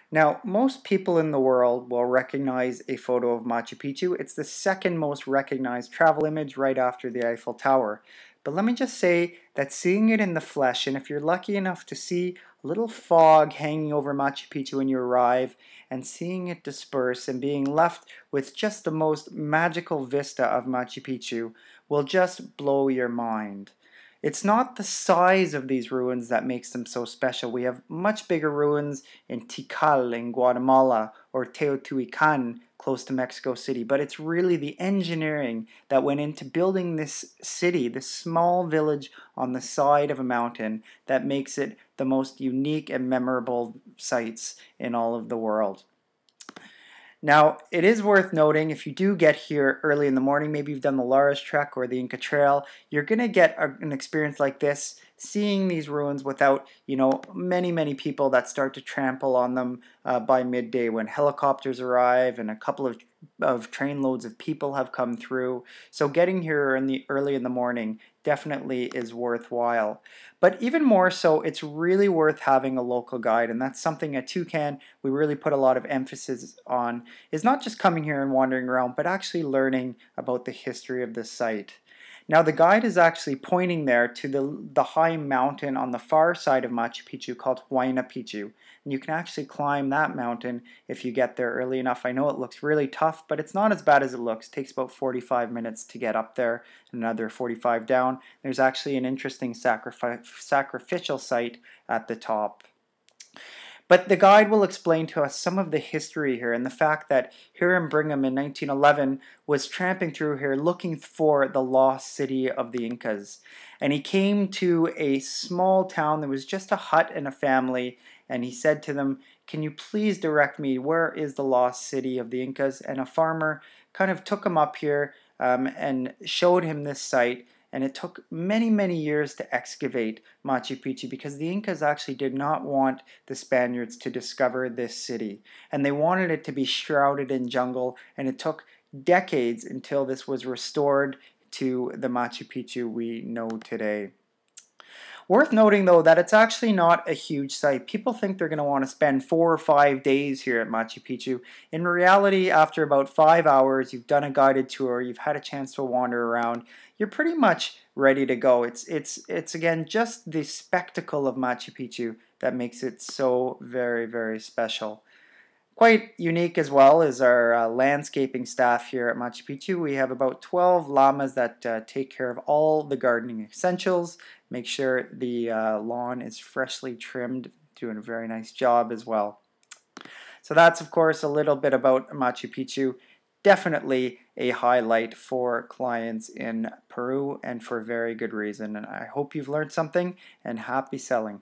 Now, most people in the world will recognize a photo of Machu Picchu. It's the second most recognized travel image right after the Eiffel Tower. But let me just say that seeing it in the flesh, and if you're lucky enough to see a little fog hanging over Machu Picchu when you arrive, and seeing it disperse and being left with just the most magical vista of Machu Picchu will just blow your mind. It's not the size of these ruins that makes them so special. We have much bigger ruins in Tikal in Guatemala or Teotihuacan close to Mexico City, but it's really the engineering that went into building this city, this small village on the side of a mountain, that makes it the most unique and memorable sites in all of the world. Now, it is worth noting, if you do get here early in the morning, maybe you've done the Lares Trek or the Inca Trail, you're going to get an experience like this, seeing these ruins without, many people that start to trample on them by midday when helicopters arrive and a couple of train loads of people have come through. So getting here early in the morning definitely is worthwhile. But even more so, it's really worth having a local guide, and that's something at Tucan we really put a lot of emphasis on, is not just coming here and wandering around, but actually learning about the history of this site. Now the guide is actually pointing there to the high mountain on the far side of Machu Picchu called Huayna Picchu. And you can actually climb that mountain if you get there early enough. I know it looks really tough, but it's not as bad as it looks. It takes about 45 minutes to get up there and another 45 down. There's actually an interesting sacrificial site at the top. But the guide will explain to us some of the history here and the fact that Hiram Bingham in 1911 was tramping through here looking for the lost city of the Incas. And he came to a small town that was just a hut and a family, and he said to them, "Can you please direct me? Where is the lost city of the Incas?" And a farmer kind of took him up here and showed him this site. And it took many years to excavate Machu Picchu because the Incas actually did not want the Spaniards to discover this city. And they wanted it to be shrouded in jungle, and it took decades until this was restored to the Machu Picchu we know today. Worth noting though that it's actually not a huge site. People think they're going to want to spend 4 or 5 days here at Machu Picchu. In reality, after about 5 hours, you've done a guided tour, you've had a chance to wander around, you're pretty much ready to go. It's again just the spectacle of Machu Picchu that makes it so very special. Quite unique as well is our landscaping staff here at Machu Picchu. We have about 12 llamas that take care of all the gardening essentials, make sure the lawn is freshly trimmed, doing a very nice job as well. So that's of course a little bit about Machu Picchu. Definitely a highlight for clients in Peru, and for very good reason. And I hope you've learned something, and happy selling.